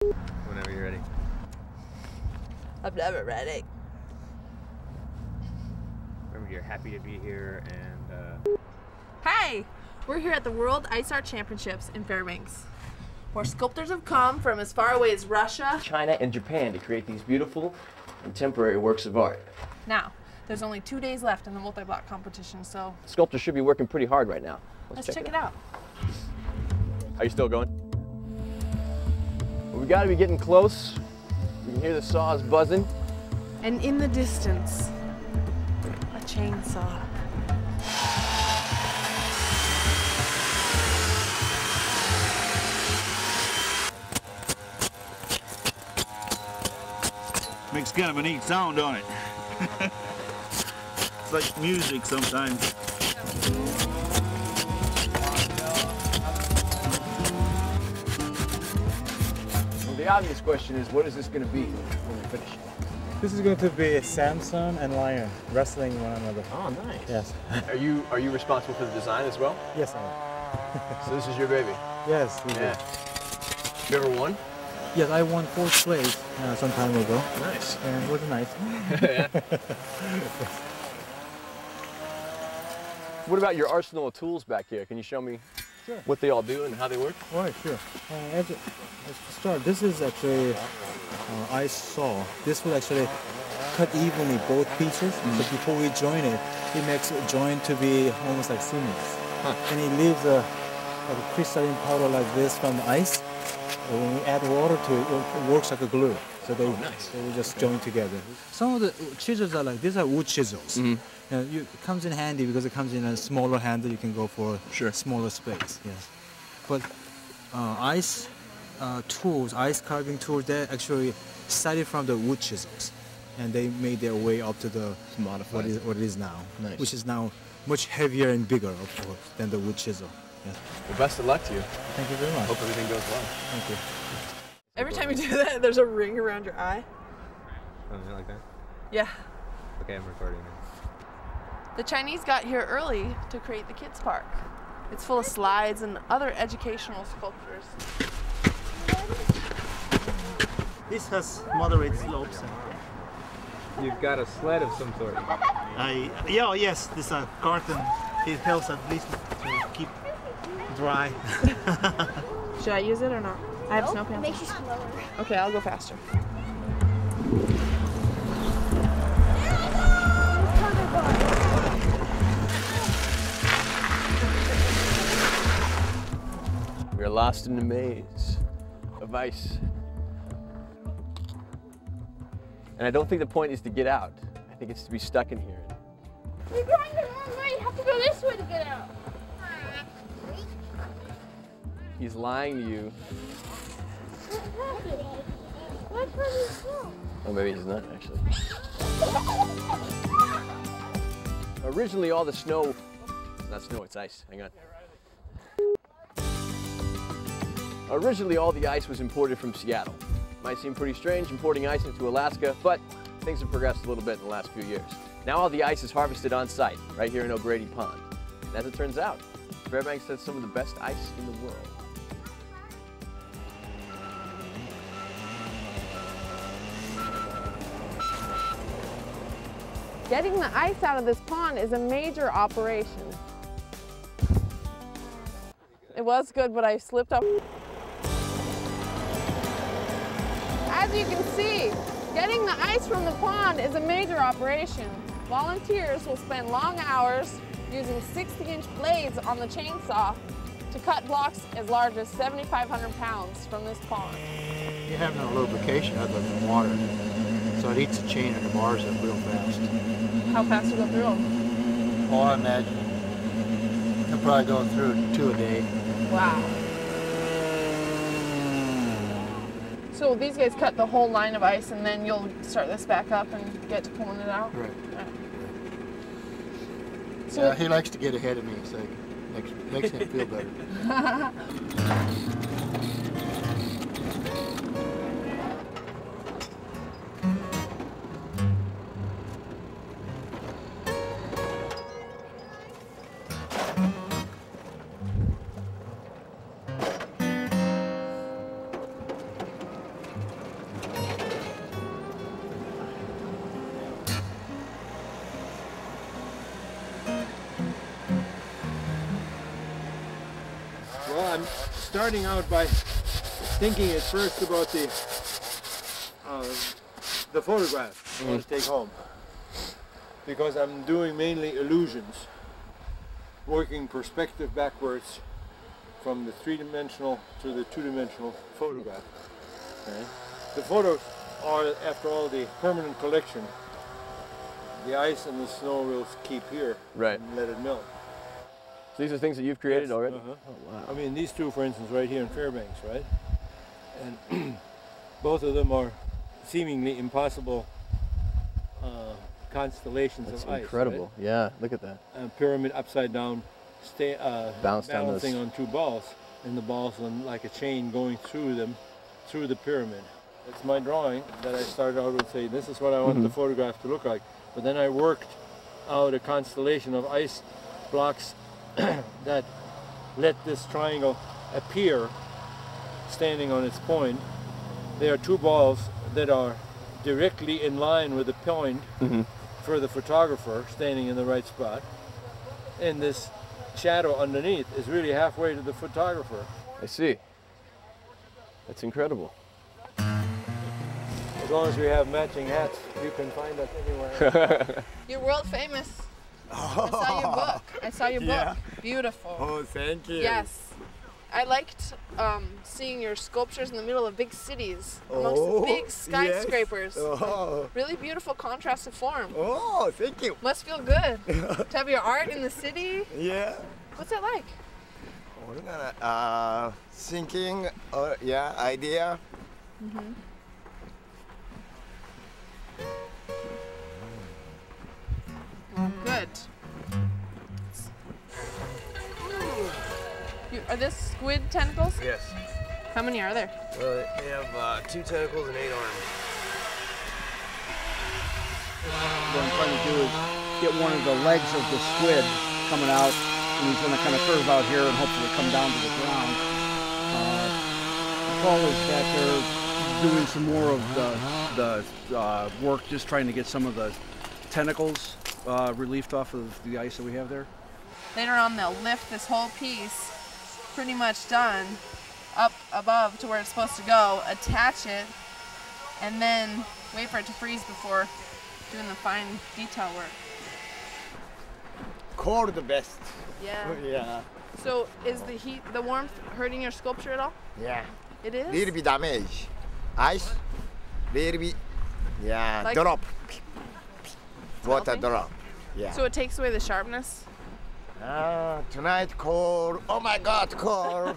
Whenever you're ready. I'm never ready. Remember, you're happy to be here, and Hey! We're here at the World Ice Art Championships in Fairbanks, where sculptors have come from as far away as Russia, China, and Japan to create these beautiful contemporary works of art. Now, there's only 2 days left in the multi-block competition, so Sculptors should be working pretty hard right now. let's check it out. Are you still going? Well, we gotta be getting close. You can hear the saws buzzing. And in the distance, a chainsaw. Makes kind of a neat sound, don't it? It's like music sometimes. Well, the obvious question is, what is this gonna be when we finish? This is going to be Samson and Lion wrestling one another. Oh, nice. Yes. Are you responsible for the design as well? Yes, I am. So this is your baby? Yes, we Yeah. did. You ever won? Yes, I won 4th place some time ago. Nice. And it was nice. What about your arsenal of tools back here? Can you show me what they all do and how they work? All right, sure. As to start, this is actually ice saw. This will actually cut evenly both pieces. So before we join it, it makes it joint to be almost like seamless. And it leaves a crystalline powder like this from the ice. And when we add water to it, it works like a glue. So they, they will just join together. Some of the chisels are like, these are wood chisels. It comes in handy because it comes in a smaller handle. You can go for smaller space. Yes. But ice tools, ice carving tools, they actually started from the wood chisels, and they made their way up to the what it is now, which is now much heavier and bigger, of course, than the wood chisel. Yes. Well, best of luck to you. Thank you very much. Hope everything goes well. Thank you. Every time you do that, there's a ring around your eye. something like that. Yeah. Okay, I'm recording now. The Chinese got here early to create the kids' park. It's full of slides and other educational sculptures. This has moderate slopes. You've got a sled of some sort. Yes, this is a carton. It helps at least to keep dry. Should I use it or not? I have snow pants. Makes you slower. Okay, I'll go faster. We're lost in the maze of ice. And I don't think the point is to get out. I think it's to be stuck in here. You're going the wrong way. You have to go this way to get out. He's lying to you. What's where he's from? Oh, maybe he's not, actually. Originally, all the snow, it's not snow, it's ice. Hang on. Originally, all the ice was imported from Seattle. Might seem pretty strange importing ice into Alaska, but things have progressed a little bit in the last few years. Now all the ice is harvested on site, right here in O'Grady Pond. And as it turns out, Fairbanks has some of the best ice in the world. Getting the ice out of this pond is a major operation. It was good, but I slipped up. As you can see, getting the ice from the pond is a major operation. Volunteers will spend long hours using 60-inch blades on the chainsaw to cut blocks as large as 7,500 pounds from this pond. You have no lubrication other than water, so it eats the chain and the bars up real fast. How fast do you go through them? Oh, I imagine they'll probably go through 2 a day. Wow. So these guys cut the whole line of ice, and then you'll start this back up and get to pulling it out? Right. So he likes to get ahead of me, so it makes him feel better. starting out by thinking at first about the photograph I want to take home, because I'm doing mainly illusions, working perspective backwards from the three-dimensional to the two-dimensional photograph. Okay? The photos are, after all, the permanent collection. The ice and the snow will keep here and let it melt. So these are things that you've created already? Uh-huh. Oh, wow. I mean, these two, for instance, right here in Fairbanks, right? And both of them are seemingly impossible constellations That's of ice. incredible. Right? Yeah, look at that. A pyramid upside down, balancing on on two balls, and the balls on like a chain going through them, through the pyramid. It's my drawing that I started out with saying, this is what I want the photograph to look like. But then I worked out a constellation of ice blocks that let this triangle appear standing on its point. There are two balls that are directly in line with the point for the photographer standing in the right spot. And this shadow underneath is really halfway to the photographer. I see. That's incredible. As long as we have matching hats, you can find us anywhere. You're world famous. I saw your book. I saw your book. Beautiful. Oh, thank you. Yes. I liked seeing your sculptures in the middle of big cities, amongst the big skyscrapers. Yes. Oh. Really beautiful contrast of form. Oh, thank you. Must feel good to have your art in the city. Yeah. What's that like? Thinking, idea. Good. Are this squid tentacles? Yes. How many are there? Well, they have 2 tentacles and 8 arms. What I'm trying to do is get one of the legs of the squid coming out, and he's going to kind of curve out here and hopefully come down to the ground. The call is that they're doing some more of the work, just trying to get some of the tentacles relieved off of the ice that we have there. Later on, they'll lift this whole piece, pretty much done, up above to where it's supposed to go, attach it, and then wait for it to freeze before doing the fine detail work. Cold the best. Yeah. Yeah. So is the heat, the warmth hurting your sculpture at all? Yeah. It is? Little bit damage. Ice, little bit, Like drop. Water melting? drop. Yeah. So it takes away the sharpness? Tonight cold. Oh my God, cold.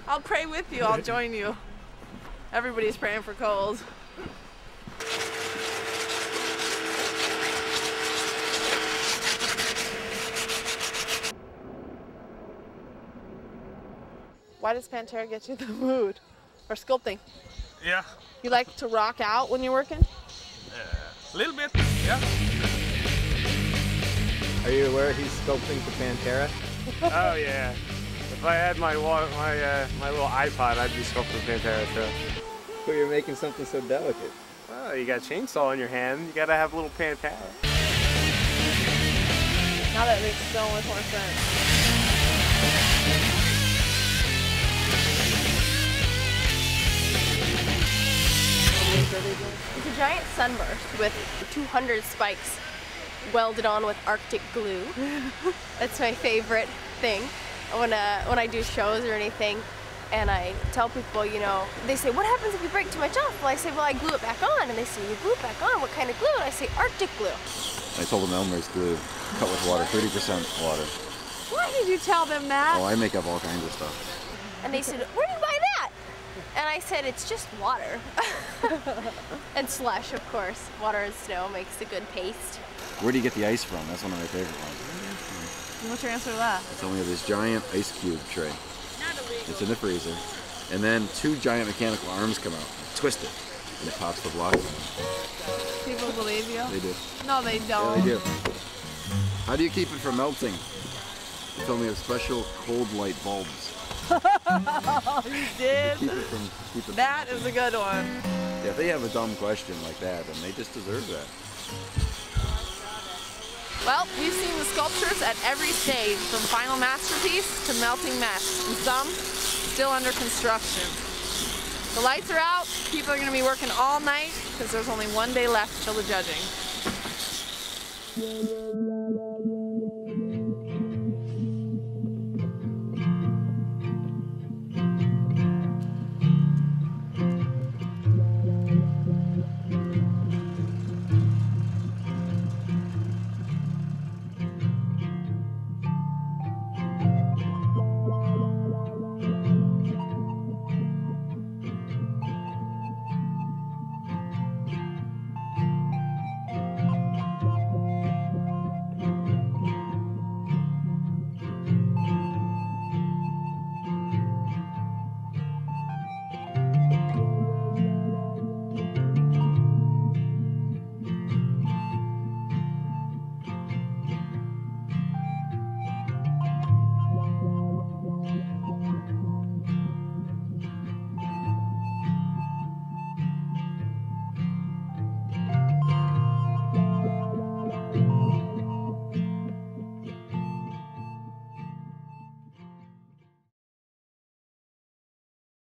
I'll pray with you. I'll join you. Everybody's praying for cold. Why does Pantera get you in the mood? Or sculpting? Yeah. You like to rock out when you're working? A little bit, yeah. Are you aware he's sculpting for Pantera? Oh yeah. If I had my little iPod, I'd be sculpting Pantera too. But you're making something so delicate. Well, you got a chainsaw in your hand. You gotta have a little Pantera. Now that makes so much more sense. It's a giant sunburst with 200 spikes welded on with Arctic glue. That's my favorite thing when I do shows or anything. And I tell people, you know, they say, what happens if you break too much off? Well, I say, well, I glue it back on. And they say, you glue it back on? What kind of glue? And I say, Arctic glue. I told them Elmer's glue, cut with water, 30% water. Why did you tell them that? Oh, I make up all kinds of stuff. And they said, where do you buy that? And I said, it's just water. And slush, of course. Water and snow makes a good paste. Where do you get the ice from? That's one of my favorite ones. What's your answer to that? It's only this giant ice cube tray. It's in the freezer. And then 2 giant mechanical arms come out, twist it, and it pops the block. People believe you? They do. No, they don't. Yeah, they do. How do you keep it from melting? You told me of special cold light bulbs. You did? Keep it That is a good one. Yeah, if they have a dumb question like that, then they just deserve that. Well, we've seen the sculptures at every stage, from final masterpiece to melting mess, and some still under construction. The lights are out, people are going to be working all night because there's only one day left till the judging.